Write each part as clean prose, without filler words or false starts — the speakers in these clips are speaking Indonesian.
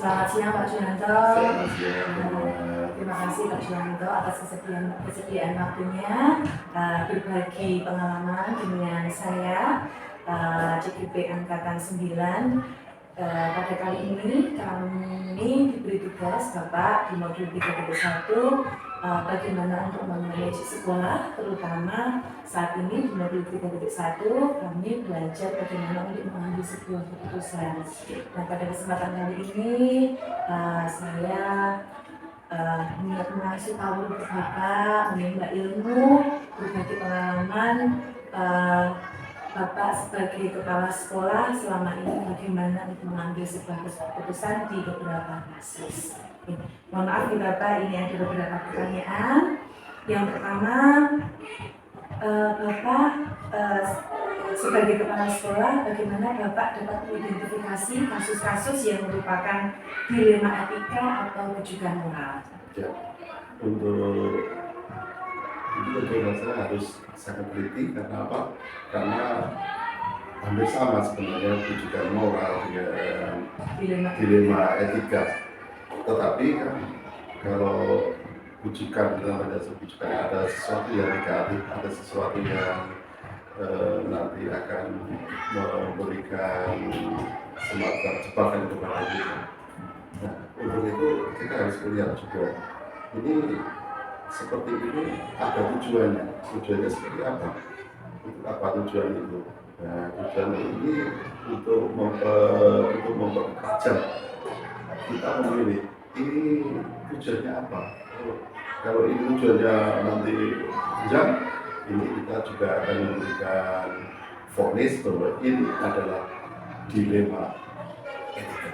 Selamat siang Pak Junanto. Selamat siang. Terima kasih Pak Junanto atas kesediaan waktunya berbagi pengalaman dengan saya CGP Angkatan 9. Pada kali ini kami diberi tugas Bapak di modul 3.1 bagaimana untuk memanage sekolah, terutama saat ini di modul 3.1 kami belajar bagaimana untuk mengambil sebuah keputusan. Nah, pada kesempatan kali ini saya mengasih tahu ke Bapak, menimba ilmu, berbagi pengalaman Bapak sebagai kepala sekolah selama ini bagaimana untuk mengambil sebuah keputusan di beberapa kasus. Mohon maaf nih Bapak, ini ada beberapa pertanyaan. Yang pertama, Bapak sebagai kepala sekolah, bagaimana Bapak dapat mengidentifikasi kasus-kasus yang merupakan dilema etika atau rujukan moral? Ya, untuk itu bagaimana saya harus sangat teliti karena apa? Karena hampir sama sebenarnya rujukan moral dengan dilema etika. Tetapi kan kalau rujukan dalam dasar rujukan ada sesuatu yang negatif, ada sesuatu yang nanti akan memberikan semacam jebakan kepada kita. Nah, untuk itu kita harus melihat juga ini seperti ini ada tujuannya. Tujuannya seperti apa? Untuk apa tujuan itu? Nah, tujuan ini untuk mempertajam kita memilih ini tujuannya apa. Kalau ini tujuannya nanti jam, ini kita juga akan memberikan vonis bahwa ini adalah dilema etika.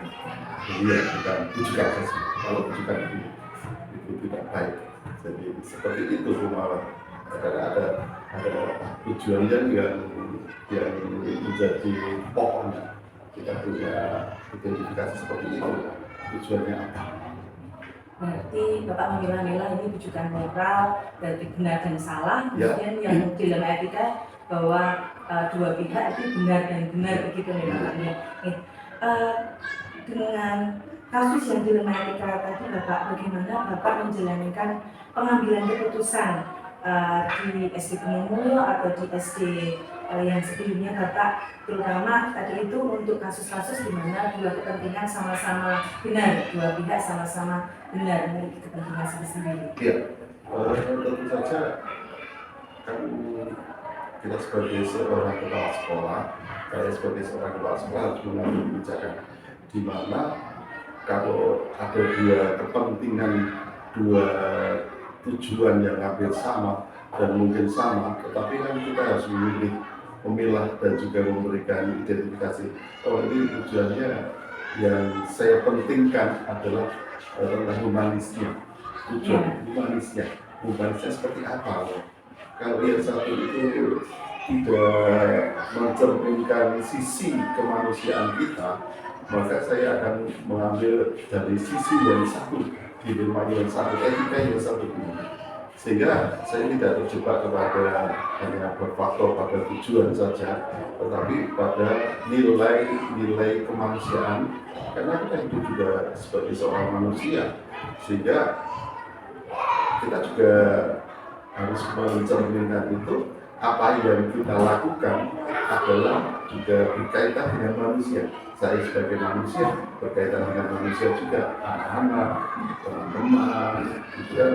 Jadi ya bukan tujuan saja. Kalau tujuan itu tidak baik. Jadi seperti itu malah karena ada tujuannya yang menjadi pokoknya. Kita punya identifikasi seperti itu. Tujuannya apa? Berarti Bapak memilah-milah ini rujukan moral dari benar dan salah, kemudian yang dilema etika bahwa dua pihak itu benar dan benar begitu nih Bapak. Dengan kasus yang dilema etika tadi Bapak, bagaimana Bapak menjalankan pengambilan keputusan di SD Penumul atau di SD yang sebelumnya Bapak, terutama tadi itu untuk kasus-kasus di mana dua kepentingan sama-sama benar, dua pihak sama-sama benar memiliki kepentingan sendiri. Iya, tentu saja kan kita sebagai seorang kepala sekolah, saya sebagai seorang kepala sekolah harus mengambil kebijakan di mana kalau ada dua kepentingan, dua tujuan yang hampir sama dan mungkin sama, tetapi kan kita harus memilah dan juga memberikan identifikasi. Kalau ini tujuannya yang saya pentingkan adalah tentang humanisnya, tujuan humanisnya seperti apa? Kalau yang satu itu tidak mencerminkan sisi kemanusiaan kita, maka saya akan mengambil dari sisi yang satu, dilema yang satu, etika yang satu ini. Sehingga saya tidak terjebak kepada hanya berfaktor pada tujuan saja, tetapi pada nilai kemanusiaan, karena kita hidup juga sebagai seorang manusia, sehingga kita juga harus mencerminkan itu. Apa yang kita lakukan adalah juga berkaitan dengan manusia. Saya sebagai manusia berkaitan dengan manusia juga, anak-anak, teman-teman, juga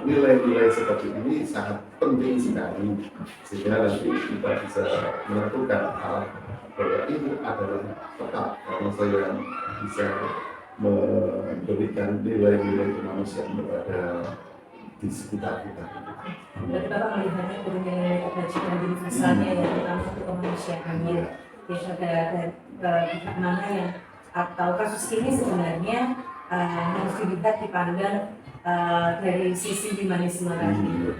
nilai-nilai seperti ini sangat penting sekali, sehingga nanti kita bisa menentukan bahwa ini adalah tepat karena saya bisa memberikan nilai-nilai kemanusiaan kepada di sekitar kita. Berarti Bapak melihatnya dari nilai kebajikan universalnya yang terutama untuk kemanusiaannya. Pihak mana yang atau kasus ini sebenarnya harus dilihat dipandang dari sisi humanisme tadi.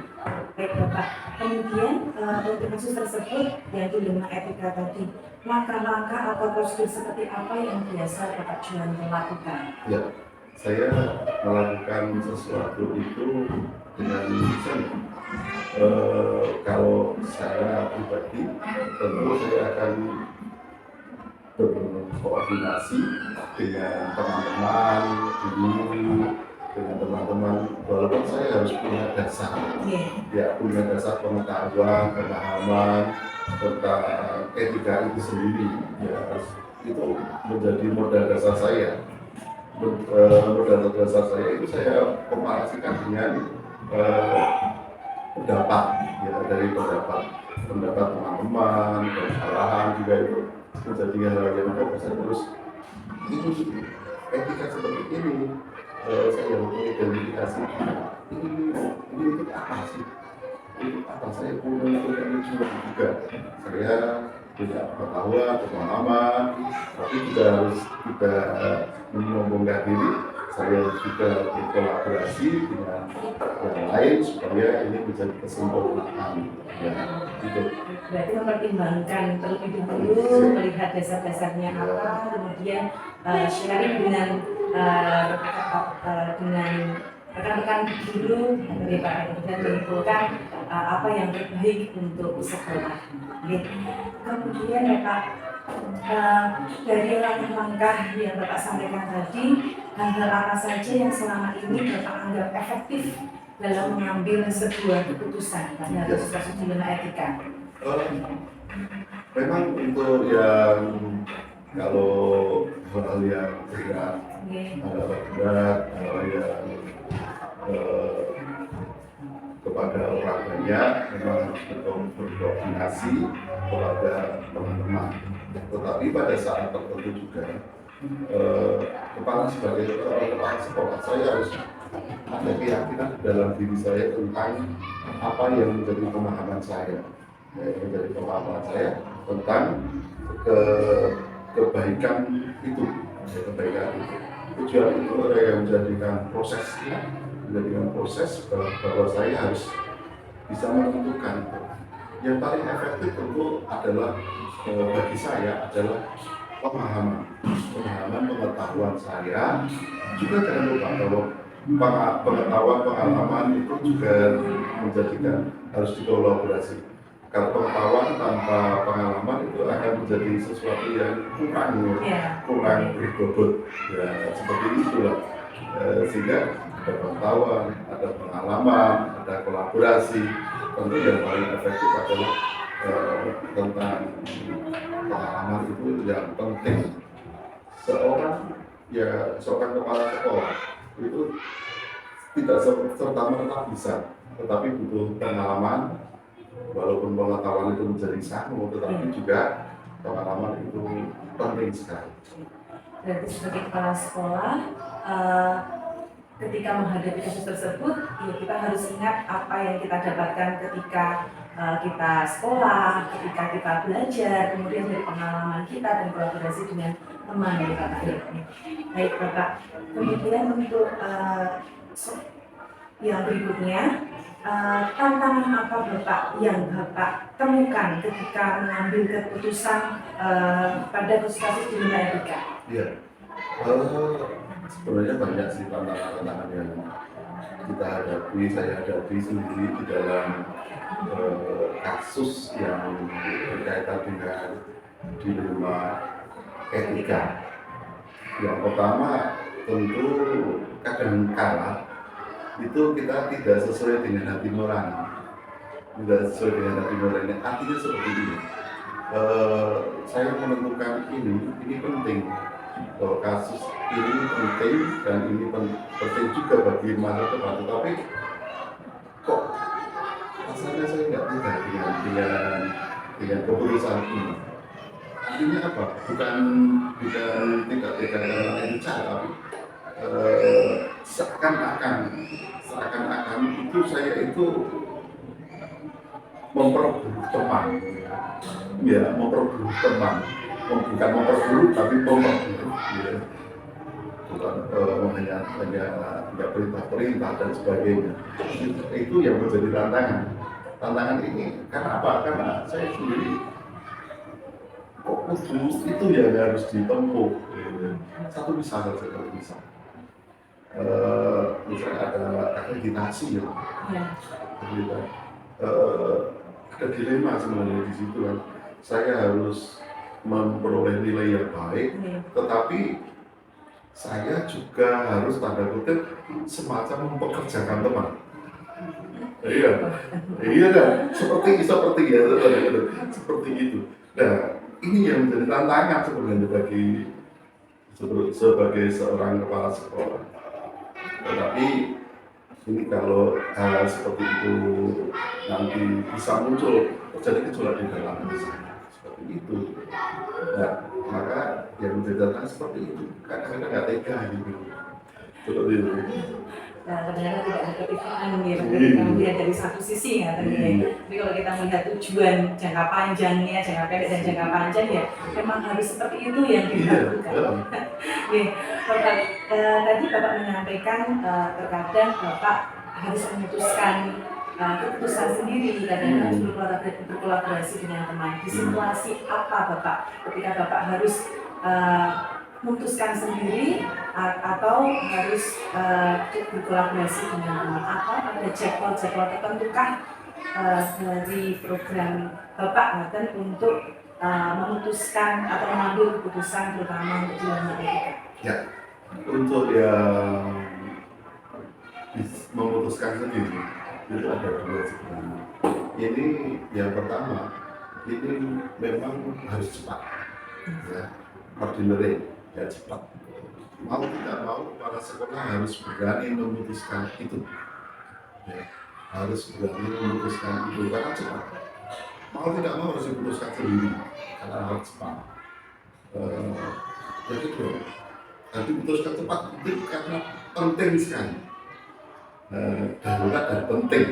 Baik Bapak, kemudian untuk kasus tersebut yang dilema etika tadi, langkah-langkah atau prosedur seperti apa yang biasa Bapak Junanto lakukan? Ya, saya melakukan sesuatu itu dengan misalnya kalau saya pribadi tentu saya akan berkoordinasi berkoordinasi dengan teman-teman, guru, dengan teman-teman, walaupun saya harus punya dasar, ya punya dasar pengetahuan, pemahaman tentang etika itu sendiri, ya itu menjadi modal dasar saya. Modal dasar saya itu saya komparasikan dengan pendapat, ya dari pendapat teman-teman, kesalahan juga itu menjadi hal yang saya terus ini etika seperti ini. Saya mengidentifikasi ini untuk apa sih? Untuk apa saya punya juga? Saya punya pengetahuan, pengalaman, tapi juga harus kita menyombongkan diri. Saya juga berkolaborasi dengan yang lain supaya ini menjadi kesempurnaan. Ya, gitu. Berarti mempertimbangkan terlebih dahulu, melihat dasar-dasarnya apa, kemudian sharing dengan rekan-rekan dulu dari Pak dan mengumpulkan apa yang terbaik untuk sekolah. Kemudian ya Pak, dari langkah-langkah yang Bapak sampaikan tadi, hal-hal apa saja yang selama ini Bapak anggap efektif dalam mengambil sebuah keputusan pada kasus dilema etika? Memang untuk yang kalau hal yang berat, hal yang kepada orang banyak memang harus berkoordinasi kepada teman-teman. Tetapi pada saat tertentu juga sebagai kepala sekolah saya harus ada keyakinan dalam diri saya tentang apa yang menjadi pemahaman saya, tentang kebaikan itu, tujuan itu yang menjadikan proses bahwa saya harus bisa menentukan. Yang paling efektif tentu adalah bagi saya adalah pengetahuan saya. Juga jangan lupa bahwa pengetahuan itu juga menjadikan harus dikolaborasi. Kalau pengetahuan tanpa pengalaman itu akan menjadi sesuatu yang kurang berbobot. Ya, seperti itulah. Sehingga ada pengetahuan, ada pengalaman, ada kolaborasi. Tentu yang paling efektif adalah tentang pengalaman itu yang penting. Seorang kepala sekolah itu tidak serta-merta bisa, tetapi butuh pengalaman. Walaupun pengetahuan itu menjadi satu, tetapi juga pengalaman itu penting sekali. Berarti sebagai kepala sekolah, ketika menghadapi kasus tersebut, ya kita harus ingat apa yang kita dapatkan ketika kita sekolah, ketika kita belajar, kemudian dari pengalaman kita dan kolaborasi dengan teman ya Pak. Baik Bapak, kemudian untuk yang berikutnya, tantangan apa Bapak yang Bapak temukan ketika mengambil keputusan pada kasus dilema etika? Iya, sebenarnya banyak sih tantangan yang kita hadapi, saya hadapi sendiri di dalam kasus yang berkaitan dengan dilema etika. Yang pertama tentu kadang-kala itu kita tidak sesuai dengan hati nurani. Artinya seperti ini. Saya menentukan ini penting. Bahwa kasus ini penting dan ini penting juga bagi masa depan. Tetapi kok rasanya saya nggak mudah dengan keputusan ini. Artinya apa? Bukan tidak cara, tapi seakan-akan itu saya itu memperburuk teman, bukan memperburuk tapi memperburuk, ya. Bukan hanya perintah-perintah dan sebagainya. Itu yang menjadi tantangan ini. Karena apa? Karena saya sendiri itu yang harus ditempuh. Satu misalnya misalnya ada akreditasi ya. Ada dilema sebenarnya di situ kan. Saya harus memperoleh nilai yang baik, tetapi saya juga harus tanda kutip semacam mempekerjakan teman. Iya, iya kan, seperti ya, seperti itu. Nah, ini yang menjadi tantangan sebenarnya sebagai seorang kepala sekolah. Tetapi ini kalau hal seperti itu nanti bisa muncul terjadi gejolak di dalam diri saya seperti itu. Nah, maka yang menjadi tantangan seperti itu kadang-kadang nggak tega gitu. Seperti itu. Nah, kadang-kadang tidak ada kepikiran ya, kita melihat dari satu sisi ya tadi ya. Tapi kalau kita melihat tujuan jangka panjangnya, jangka pendek dan jangka panjang ya, memang harus seperti itu yang dilakukan. Bapak, tadi Bapak menyampaikan terkadang Bapak harus memutuskan keputusan sendiri, kadang harus berkolaborasi dengan teman. Di situasi apa Bapak ketika Bapak harus memutuskan sendiri atau harus berkolaborasi dengan teman, atau ada jadwal-jadwal tertentukah dari program Bapak untuk memutuskan atau mengambil keputusan terutama untuk dilema etika? Ya, untuk yang memutuskan sendiri itu ada dua sebenarnya. Ini yang pertama, ini memang harus cepat, ya, ordinary, ya cepat. Mau tidak mau, para sekolah harus berani memutuskan itu, ya, harus berani memutuskan itu karena cepat. Mau tidak mau harus diputuskan sendiri karena harus cepat. Jadi harus diputuskan cepat itu karena penting sekali, darurat dan penting,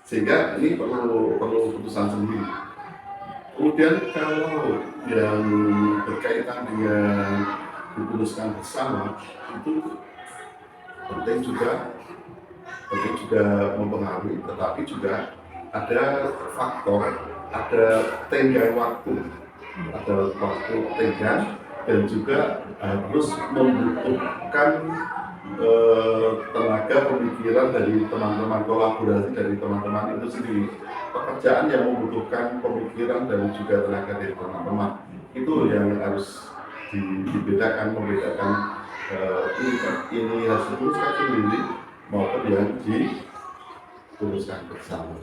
sehingga ini perlu keputusan sendiri. Kemudian kalau yang berkaitan dengan diputuskan bersama itu penting juga mempengaruhi, tetapi juga ada faktor, ada tenggang waktu, ada waktu tenggang, dan juga harus membutuhkan tenaga pemikiran dari teman-teman, kolaborasi dari teman-teman itu sendiri. Pekerjaan yang membutuhkan pemikiran dan juga tenaga dari teman-teman itu yang harus membedakan ini harus diputuskan sendiri maupun yang diputuskan bersama.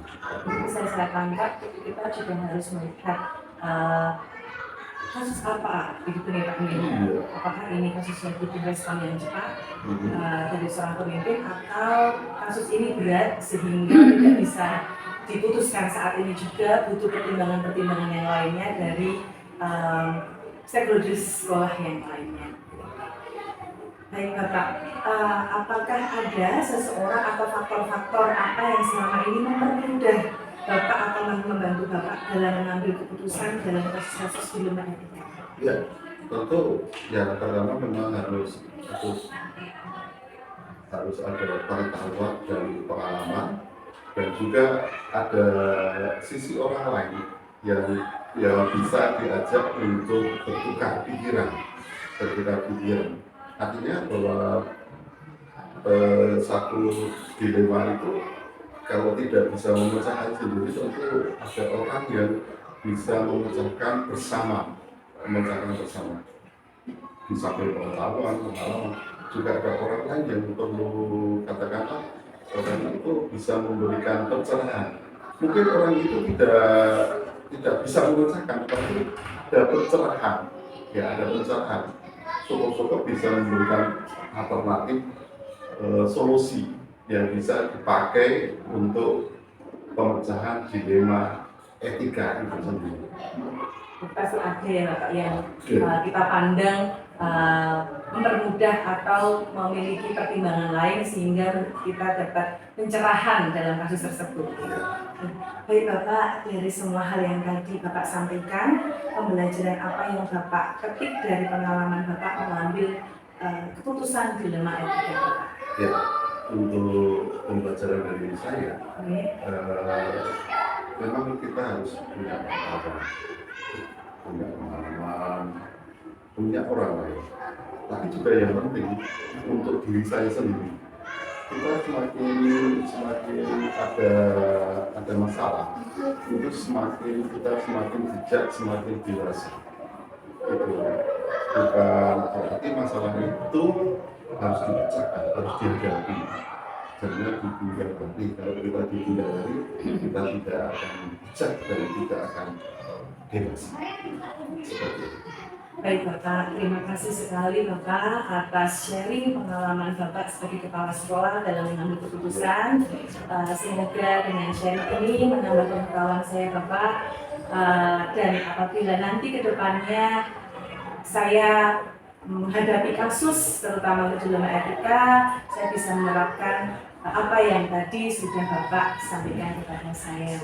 Saya tangkap kita juga harus melihat kasus apa begitu nih Pak Min? Apakah ini kasus yang butuh respon yang cepat dari seorang pemimpin, atau kasus ini berat sehingga tidak bisa diputuskan saat ini, juga butuh pertimbangan-pertimbangan yang lainnya dari stakeholder sekolah yang lainnya. Baik Bapak, apakah ada seseorang atau faktor-faktor apa yang selama ini mempermudah Bapak atau membantu Bapak dalam mengambil keputusan dalam kasus-kasus dilema etika? Ya, tentu yang pertama memang harus ada pengetahuan dan pengalaman, dan juga ada sisi orang lain yang bisa diajak untuk bertukar pikiran. Artinya bahwa satu dilema itu kalau tidak bisa memecahkan sendiri, tentu ada orang yang bisa memecahkan bersama. Di samping pengetahuan, juga ada orang lain yang perlu katakanlah orang itu bisa memberikan pencerahan. Mungkin orang itu tidak bisa memecahkan, tapi ada pencerahan, ya ada pencerahan. Syukur-syukur bisa memberikan alternatif solusi yang bisa dipakai untuk pemecahan dilema etika itu sendiri. Pasti ada ya Bapak yang kita pandang mempermudah atau memiliki pertimbangan lain sehingga kita dapat pencerahan dalam kasus tersebut. Baik Bapak, dari semua hal yang tadi Bapak sampaikan, pembelajaran apa yang Bapak ketik dari pengalaman Bapak mengambil keputusan dilema etika Bapak? Ya, untuk pembelajaran dari saya, memang kita harus punya pengalaman, punya orang lain, tapi juga yang penting untuk diri saya sendiri. kita semakin ada masalah, itu semakin bijak, semakin dewasa. Itu bukan berarti masalah itu harus dipecahkan, harus dihadapi. Jangan dihindari. Kalau kita dihindari, kita tidak akan bijak dan tidak akan dewasa. Seperti itu. Baik Bapak, terima kasih sekali Bapak atas sharing pengalaman Bapak sebagai kepala sekolah dalam mengambil keputusan. Semoga dengan sharing ini menambah pengetahuan saya Bapak, dan apabila nanti ke depannya saya menghadapi kasus terutama untuk dilema etika, saya bisa menerapkan apa yang tadi sudah Bapak sampaikan kepada saya.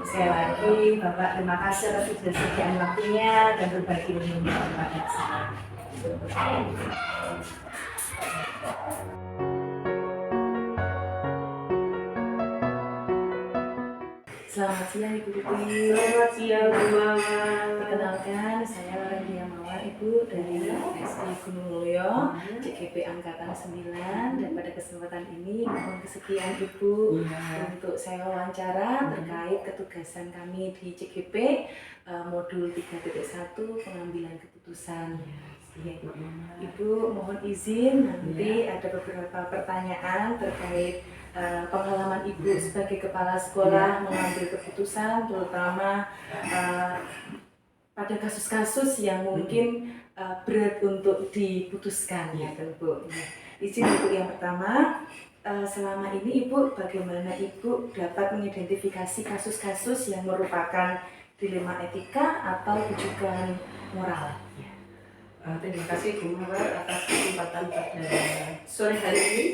Sekali lagi Bapak terima kasih atas kesediaan waktunya dan berbagi ilmu kepada saya. Selamat siang Ibu Tuti. Selamat siang Bu Mama. Perkenalkan, saya Lorendia Mawar Ibu dari SD Gunung Mulyo, CGP Angkatan 9. Dan pada kesempatan ini mohon kesekian Ibu untuk saya wawancara terkait ketugasan kami di CGP modul 3.1 pengambilan keputusan. Ya, Ibu mohon izin nanti ada beberapa pertanyaan terkait pengalaman Ibu sebagai kepala sekolah mengambil keputusan, terutama pada kasus-kasus yang mungkin berat untuk diputuskan ya Bu. Izin Ibu yang pertama, selama ini Ibu bagaimana Ibu dapat mengidentifikasi kasus-kasus yang merupakan dilema etika atau rujukan moral? Terima kasih Bu Mawar atas kesempatan pada sore hari ini.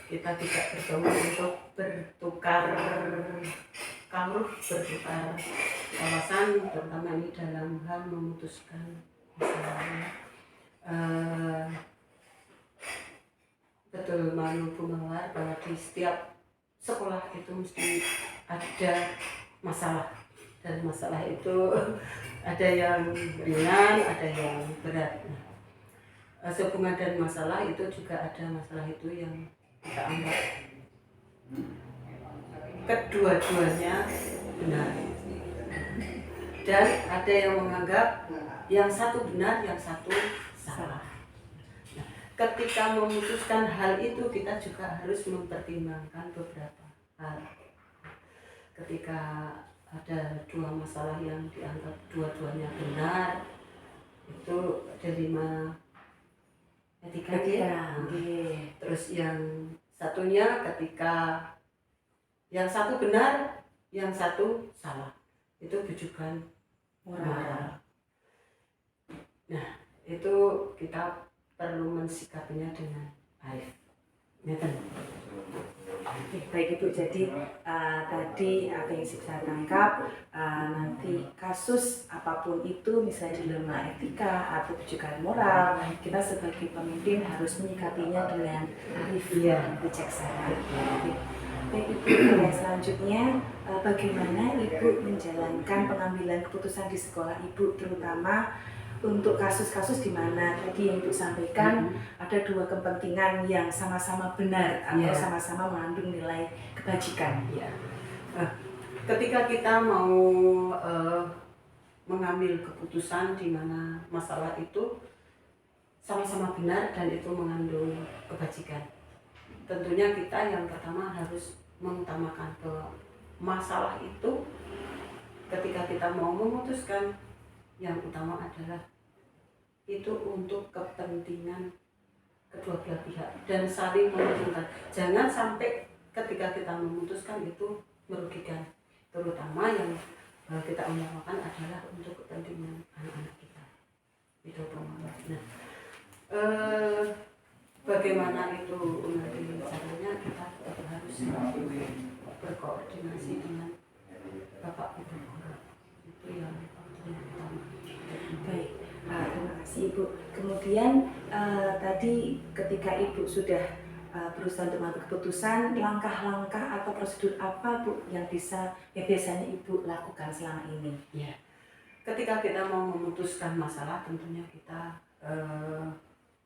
Kita tidak bertemu untuk bertukar kamruh, bertukar wawasan, terutama ini dalam hal memutuskan masalah. Betul malu Bu Mawar bahwa di setiap sekolah itu mesti ada masalah, dan masalah itu ada yang ringan, ada yang berat. Sehubungan dan masalah itu juga ada masalah itu yang kita anggap kedua-duanya benar, dan ada yang menganggap yang satu benar, yang satu salah. Nah, ketika memutuskan hal itu kita juga harus mempertimbangkan beberapa hal. Ketika ada dua masalah yang dianggap dua-duanya benar, itu dilema etika. Terus yang satunya ketika yang satu benar, yang satu salah, itu rujukan moral. Nah, itu kita perlu mensikapinya dengan baik. Baik Ibu, jadi tadi apa yang saya tangkap, nanti kasus apapun itu misalnya dilema etika atau rujukan moral, kita sebagai pemimpin harus menyikapinya dengan arif dan bijaksana. Baik Ibu, yang selanjutnya bagaimana Ibu menjalankan pengambilan keputusan di sekolah Ibu, terutama untuk kasus-kasus di mana tadi yang Ibu sampaikan ada dua kepentingan yang sama-sama benar atau sama-sama mengandung nilai kebajikan. Ketika kita mau mengambil keputusan di mana masalah itu sama-sama benar dan itu mengandung kebajikan, tentunya kita yang pertama harus mengutamakan ke masalah itu. Ketika kita mau memutuskan, yang utama adalah itu untuk kepentingan kedua belah pihak dan saling menguntungkan. Jangan sampai ketika kita memutuskan itu merugikan, terutama yang kita utamakan adalah untuk kepentingan anak-anak kita. Itu pemahaman. Nah, bagaimana itu nanti caranya, kita harus berkoordinasi dengan Bapak Ibu Guru. Itu yang utama. Baik, terima kasih Ibu. Kemudian tadi ketika Ibu sudah berusaha untuk mengambil keputusan, langkah-langkah atau prosedur apa Bu yang biasanya Ibu lakukan selama ini? Ya, ketika kita mau memutuskan masalah, tentunya kita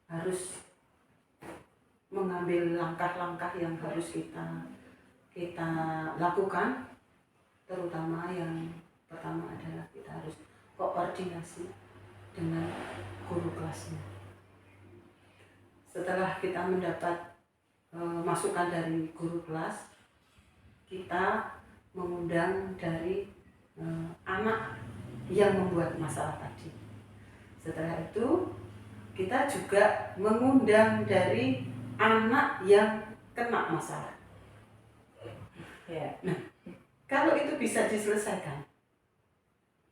harus mengambil langkah-langkah yang harus kita lakukan, terutama yang pertama adalah kita harus koordinasi dengan guru kelasnya. Setelah kita mendapat masukan dari guru kelas, kita mengundang dari anak yang membuat masalah tadi. Setelah itu kita juga mengundang dari anak yang kena masalah. Ya. Nah, kalau itu bisa diselesaikan,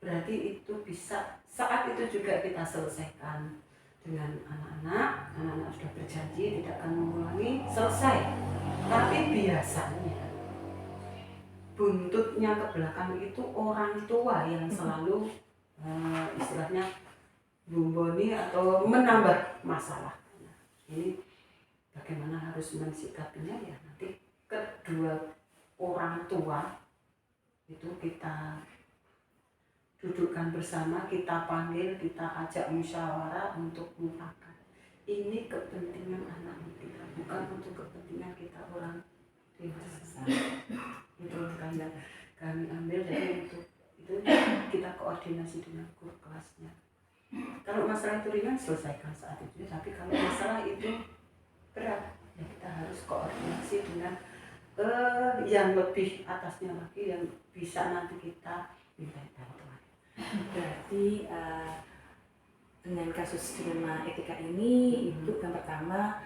berarti itu bisa saat itu juga kita selesaikan dengan anak-anak sudah berjanji tidak akan mengulangi, selesai. Tapi biasanya buntutnya ke belakang itu orang tua yang selalu istilahnya bumboni atau menambah masalah. Nah, ini bagaimana harus mensikapinya ya, nanti kedua orang tua itu kita dudukkan bersama, kita panggil, kita ajak musyawarah untuk mufakat. Ini kepentingan anak kita, bukan untuk kepentingan kita orang dewasa. Itu kami ambil dari itu kita koordinasi dengan guru kelasnya. Kalau masalah itu ringan, selesaikan saat itu. Tapi kalau masalah itu berat, ya kita harus koordinasi dengan yang lebih atasnya lagi, yang bisa nanti kita minta bantuan. Berarti dengan kasus dilema etika ini, Ibu yang pertama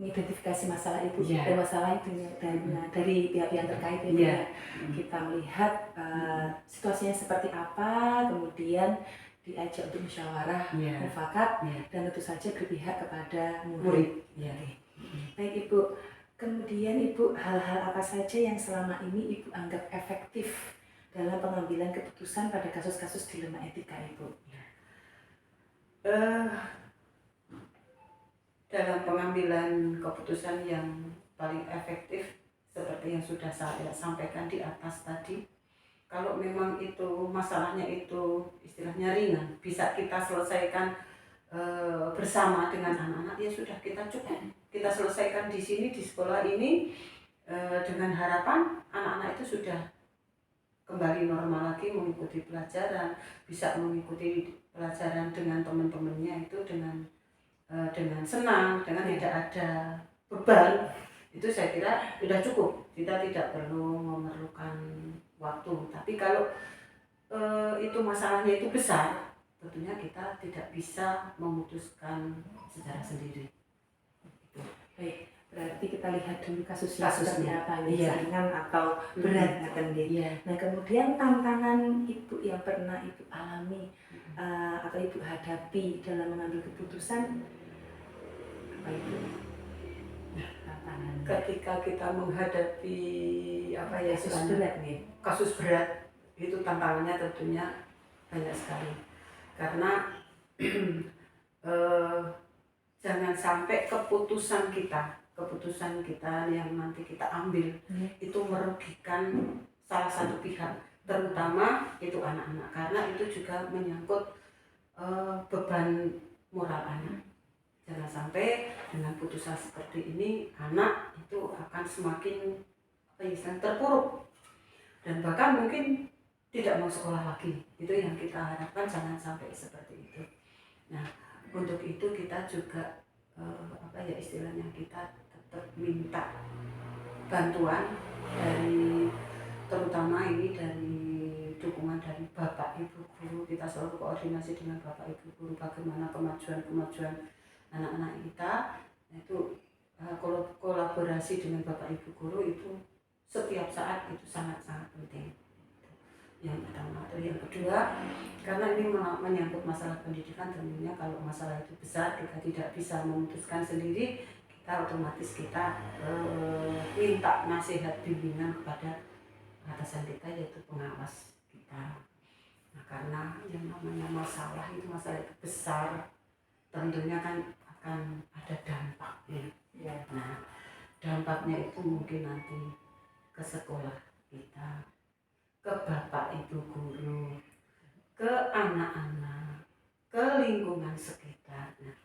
mengidentifikasi masalah itu dan masalah itu dari pihak yang terkait ini ya. Kita melihat situasinya seperti apa, kemudian diajak untuk musyawarah, mufakat, dan tentu saja berpihak kepada murid. Baik Ibu, kemudian Ibu, hal-hal apa saja yang selama ini Ibu anggap efektif dalam pengambilan keputusan pada kasus-kasus dilema etika Ibu? Dalam pengambilan keputusan yang paling efektif seperti yang sudah saya sampaikan di atas tadi, kalau memang itu masalahnya itu istilahnya ringan, bisa kita selesaikan bersama dengan anak-anak, ya sudah, kita cukup kita selesaikan di sini, di sekolah ini, dengan harapan anak-anak itu sudah kembali normal lagi mengikuti pelajaran, bisa mengikuti pelajaran dengan teman-temannya itu dengan senang, dengan tidak ada beban. Itu saya kira sudah cukup, kita tidak perlu memerlukan waktu. Tapi kalau itu masalahnya itu besar, tentunya kita tidak bisa memutuskan secara sendiri. Baik, berarti kita lihat dulu kasusnya seperti apa, ringan atau berat akan dia. Nah, kemudian tantangan Ibu yang pernah Ibu alami atau Ibu hadapi dalam mengambil keputusan apa itu? Tantangan ketika kita menghadapi kasus berat itu tantangannya tentunya banyak sekali, karena jangan sampai keputusan kita yang nanti kita ambil itu merugikan salah satu pihak, terutama itu anak-anak, karena itu juga menyangkut beban moral anak. Jangan sampai dengan putusan seperti ini anak itu akan semakin terpuruk dan bahkan mungkin tidak mau sekolah lagi. Itu yang kita harapkan, jangan sampai seperti itu. Nah, untuk itu kita juga istilahnya kita tetap minta bantuan dari, terutama ini dari dukungan dari Bapak Ibu guru. Kita selalu koordinasi dengan Bapak Ibu guru bagaimana kemajuan anak-anak kita. Itu kolaborasi dengan Bapak Ibu guru itu setiap saat itu sangat-sangat penting. Yang pertama. Yang kedua, karena ini menyangkut masalah pendidikan, tentunya kalau masalah itu besar, kita tidak bisa memutuskan sendiri, kita otomatis minta nasihat bimbingan kepada atasan kita, yaitu pengawas kita. Nah, karena yang namanya masalah itu besar, tentunya kan akan ada dampaknya. Nah, dampaknya itu mungkin nanti ke sekolah kita, ke Bapak Ibu guru, ke anak-anak, ke lingkungan sekitar. Nah,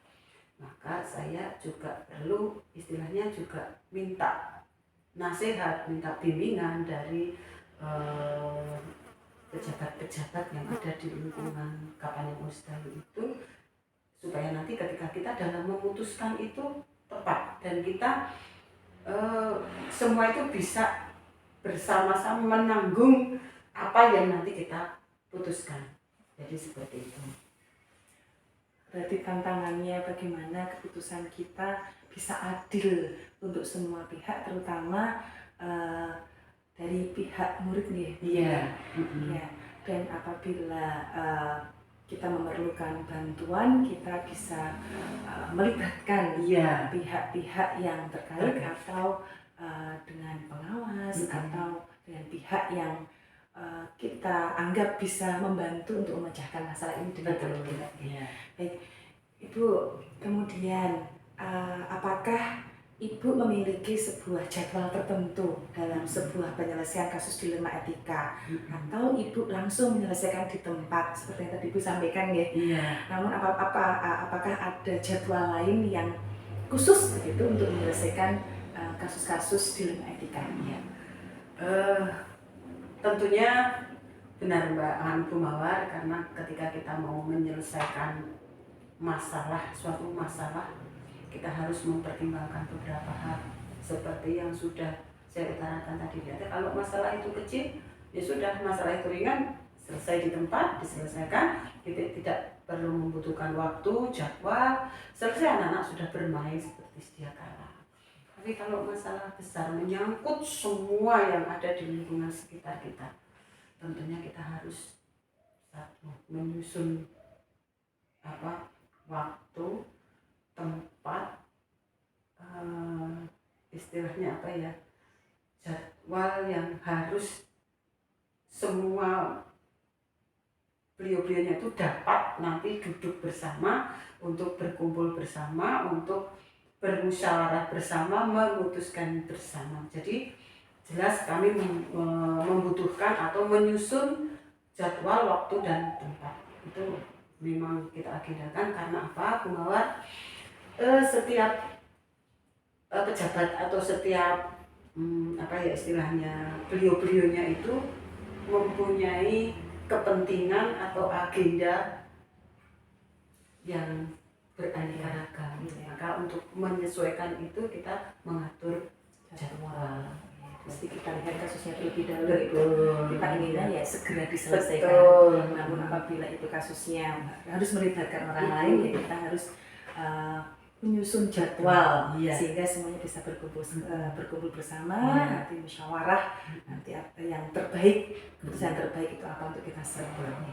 maka saya juga perlu istilahnya juga minta nasihat, minta bimbingan dari pejabat-pejabat yang ada di lingkungan Kapanyang Ustawi itu, supaya nanti ketika kita dalam memutuskan itu tepat dan kita semua itu bisa bersama-sama menanggung apa yang nanti kita putuskan. Jadi seperti itu. Berarti tantangannya bagaimana keputusan kita bisa adil untuk semua pihak, terutama dari pihak murid nih. Iya. Ya. Dan apabila kita memerlukan bantuan, kita bisa melibatkan pihak-pihak yang terkait atau dengan pengawas atau dengan pihak yang kita anggap bisa membantu untuk memecahkan masalah ini dengan baik. Baik, Ibu, kemudian apakah Ibu memiliki sebuah jadwal tertentu dalam sebuah penyelesaian kasus dilema etika, atau Ibu langsung menyelesaikan di tempat seperti yang tadi Ibu sampaikan ya? Namun apakah ada jadwal lain yang khusus begitu untuk menyelesaikan kasus-kasus dilema etika? Tentunya benar Mbak Bu Mawar, karena ketika kita mau menyelesaikan suatu masalah, kita harus mempertimbangkan beberapa hal seperti yang sudah saya utarakan tadi. Kalau masalah itu kecil, ya sudah, masalah itu ringan, selesai di tempat, diselesaikan. Kita tidak perlu membutuhkan waktu, jadwal, selesai, anak-anak sudah bermain seperti sedia kala. Tapi kalau masalah besar menyangkut semua yang ada di lingkungan sekitar kita, tentunya kita harus menyusun waktu, tempat, istilahnya jadwal yang harus semua beliau-beliaunya itu dapat nanti duduk bersama untuk berkumpul bersama, untuk bermusyawarah bersama, memutuskan bersama. Jadi jelas kami membutuhkan atau menyusun jadwal, waktu, dan tempat. Itu memang kita agendakan. Karena apa, Bu Mawar? Setiap pejabat atau setiap istilahnya beliau-beliaunya itu mempunyai kepentingan atau agenda yang beraneka ragam. Maka untuk menyesuaikan itu kita mengatur jadwal. Mesti kita lihat kasusnya terlebih dahulu. Kita inginnya ya segera diselesaikan. Namun apabila itu kasusnya harus melibatkan orang lain, ya kita harus menyusun jadwal sehingga semuanya bisa berkumpul bersama, nanti musyawarah, nanti apa yang terbaik, keputusan terbaik itu apa untuk kita serahkan.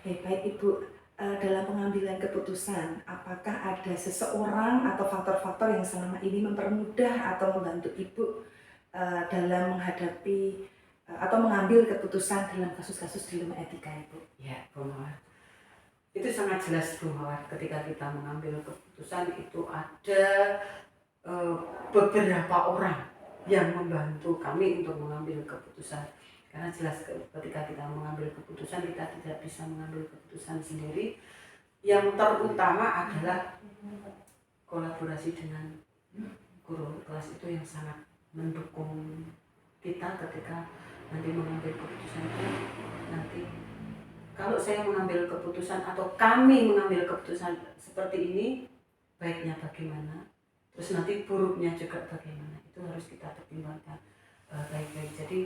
Baik Ibu, dalam pengambilan keputusan, apakah ada seseorang atau faktor-faktor yang selama ini mempermudah atau membantu Ibu dalam menghadapi atau mengambil keputusan dalam kasus-kasus dilema etika Ibu? Ya, Bu Mawar. Itu sangat jelas Bu Mawar, ketika kita mengambil keputusan itu ada beberapa orang yang membantu kami untuk mengambil keputusan. Karena jelas ketika kita mengambil keputusan, kita tidak bisa mengambil keputusan sendiri. Yang terutama adalah kolaborasi dengan guru kelas itu yang sangat mendukung kita ketika nanti mengambil keputusan itu. Nanti kalau saya mengambil keputusan atau kami mengambil keputusan seperti ini, baiknya bagaimana, terus nanti buruknya juga bagaimana, itu harus kita pertimbangkan baik-baik. Jadi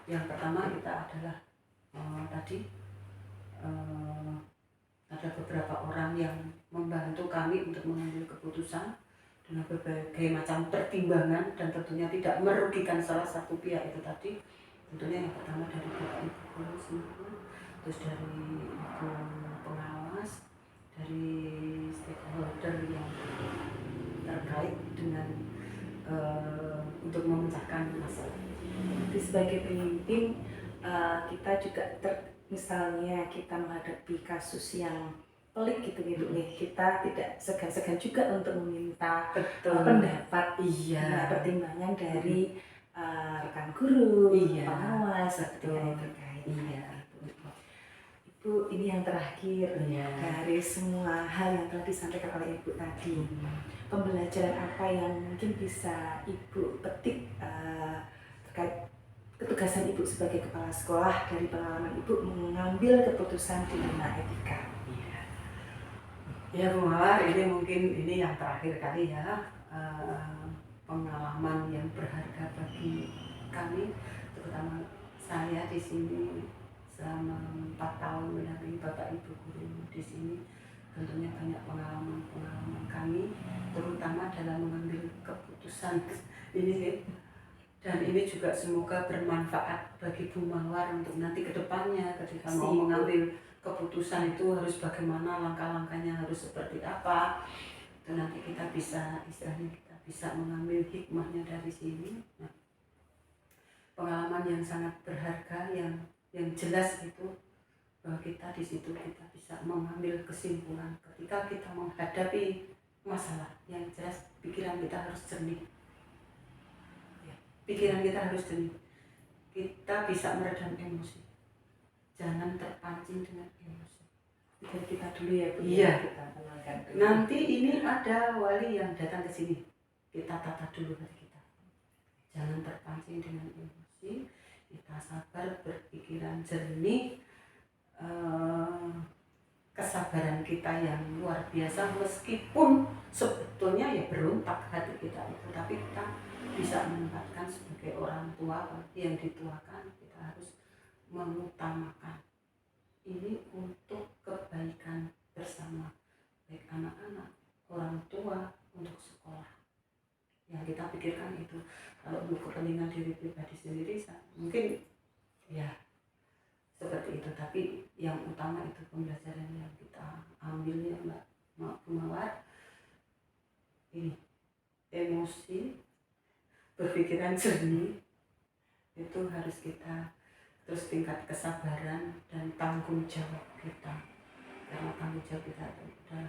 yang pertama kita adalah ada beberapa orang yang membantu kami untuk mengambil keputusan dengan berbagai macam pertimbangan, dan tentunya tidak merugikan salah satu pihak itu tadi. Tentunya yang pertama dari Ibu Guru semua, terus dari Ibu pengawas, dari stakeholder yang terkait dengan untuk memecahkan masalah. Jadi sebagai pemimpin kita juga misalnya kita menghadapi kasus yang pelik gitu nih, kita tidak segan-segan juga untuk meminta pendapat, pertimbangan dari rekan guru, pengawas, seperti yang terkait. Ibu, ini yang yang terakhir dari semua hal yang telah disampaikan oleh Ibu tadi. Pembelajaran apa yang mungkin bisa Ibu petik terkait ketugasan Ibu sebagai kepala sekolah dari pengalaman Ibu mengambil keputusan di bidang etika? Ya Bu Mawar, ini mungkin ini yang terakhir kali ya, pengalaman yang berharga bagi kami, terutama saya di sini selama 4 tahun mendampingi Bapak Ibu guru di sini. Tentunya banyak pengalaman kami, terutama dalam mengambil keputusan ini. Dan ini juga semoga bermanfaat bagi Bu Mawar untuk nanti ke depannya ketika mau mengambil keputusan itu harus bagaimana, langkah-langkahnya harus seperti apa. Itu nanti kita bisa, istilahnya kita bisa mengambil hikmahnya dari sini. Nah, pengalaman yang sangat berharga, yang jelas itu bahwa kita di situ kita bisa mengambil kesimpulan ketika kita menghadapi masalah. Yang jelas pikiran kita harus jernih. Pikiran kita harus jernih. Kita bisa meredam emosi. Jangan terpancing dengan emosi. Pikir kita dulu ya Bu. Iya. Kita tenangkan dulu. Nanti ini ada wali yang datang ke sini. Kita tata dulu hati kita. Jangan terpancing dengan emosi. Kita sabar, berpikiran jernih. Kesabaran kita yang luar biasa, meskipun sebetulnya ya berontak hati kita itu, tapi kita bisa menempatkan sebagai orang tua yang dituakan, kita harus mengutamakan ini untuk kebaikan bersama, baik anak-anak, orang tua, untuk sekolah. Yang kita pikirkan itu, kalau untuk kepentingan diri pribadi sendiri mungkin ya seperti itu, tapi yang utama itu pembelajaran yang kita ambil ya Mbak Mawar, ini emosi, berpikiran jernih itu harus kita, terus tingkat kesabaran dan tanggung jawab kita, karena tanggung jawab kita itu sudah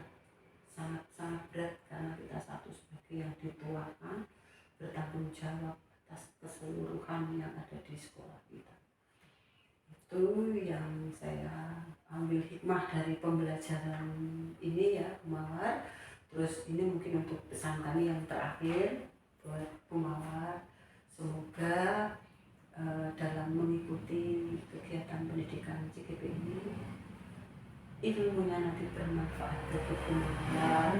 sangat berat, karena kita satu sebagai yang dituakan bertanggung jawab atas keseluruhan yang ada di sekolah kita. Itu yang saya ambil hikmah dari pembelajaran ini ya Bu Mawar. Terus ini mungkin untuk pesan kami yang terakhir buat Bu Mawar, semoga dalam mengikuti kegiatan pendidikan CGP ini ilmunya nanti bermanfaat bagi Bu Mawar,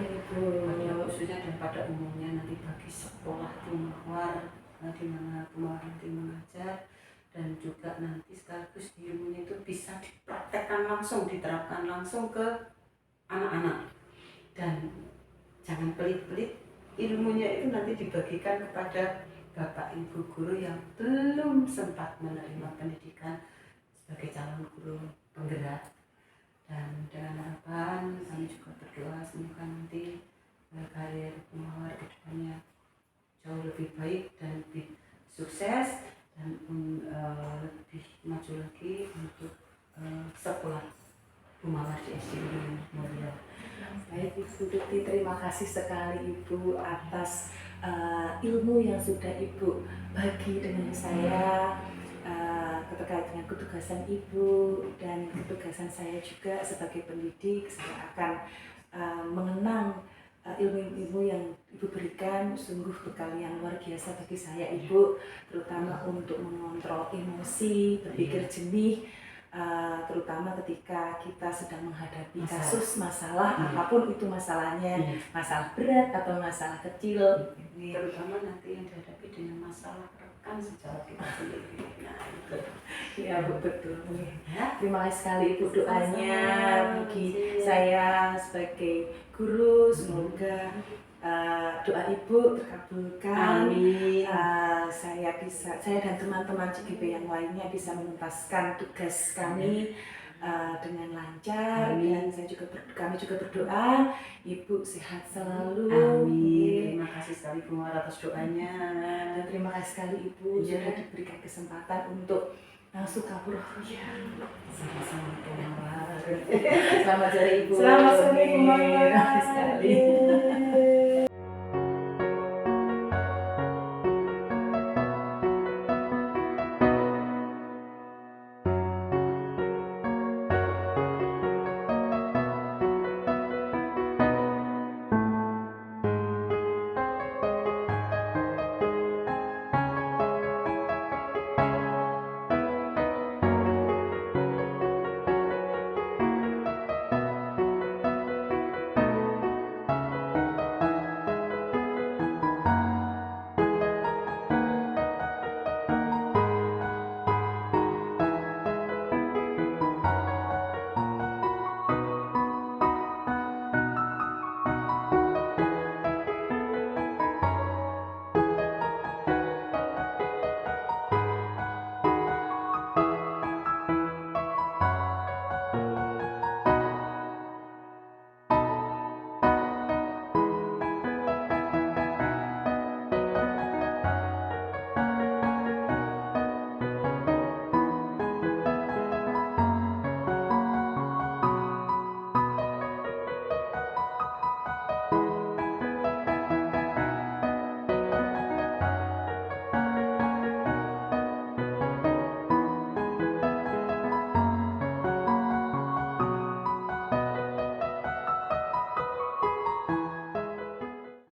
khususnya dan pada umumnya nanti bagi sekolah Bu Mawar, di mana Bu Mawar nanti mengajar, dan juga nanti sekaligus ilmunya itu bisa dipraktekkan langsung, diterapkan langsung ke anak-anak. Dan jangan pelit-pelit, ilmunya itu nanti dibagikan kepada Bapak Ibu guru yang belum sempat menerima pendidikan sebagai calon guru penggerak. Dan dengan harapan kami juga berdoa semoga nanti karir Bu Mawar ke depannya jauh lebih baik dan lebih sukses, dan lebih maju lagi untuk sekolah Bu Mawar di SD Mulia. Baik Ibu Tuti, terima kasih sekali Ibu atas ilmu yang sudah Ibu bagi dengan saya terkait dengan ketugasan Ibu dan ketugasan saya juga sebagai pendidik. Saya akan mengenang ilmu-ilmu yang Ibu berikan, sungguh bekal yang luar biasa bagi saya Ibu, terutama untuk mengontrol emosi, berpikir jernih, terutama ketika kita sedang menghadapi kasus masalah, apapun itu masalahnya, masalah berat atau masalah kecil, terutama nanti yang dihadapi dengan masalah rekan sejawat kita sendiri. Ya Bu, betul. Terima kasih sekali Ibu doanya bagi saya sebagai guru, semoga doa Ibu terkabulkan. Amin. Saya dan teman-teman CGP yang lainnya bisa menuntaskan tugas kami dengan lancar. Dan kami juga berdoa Ibu sehat selalu. Amin. Terima kasih sekali Bu Mawar atas doanya. Dan terima kasih sekali Ibu sudah diberikan kesempatan untuk Sukabura. Sama-sama Bu Mawar. Selamat sore Ibu. Selamat sore Bu Mawar. Terima kasih sekali.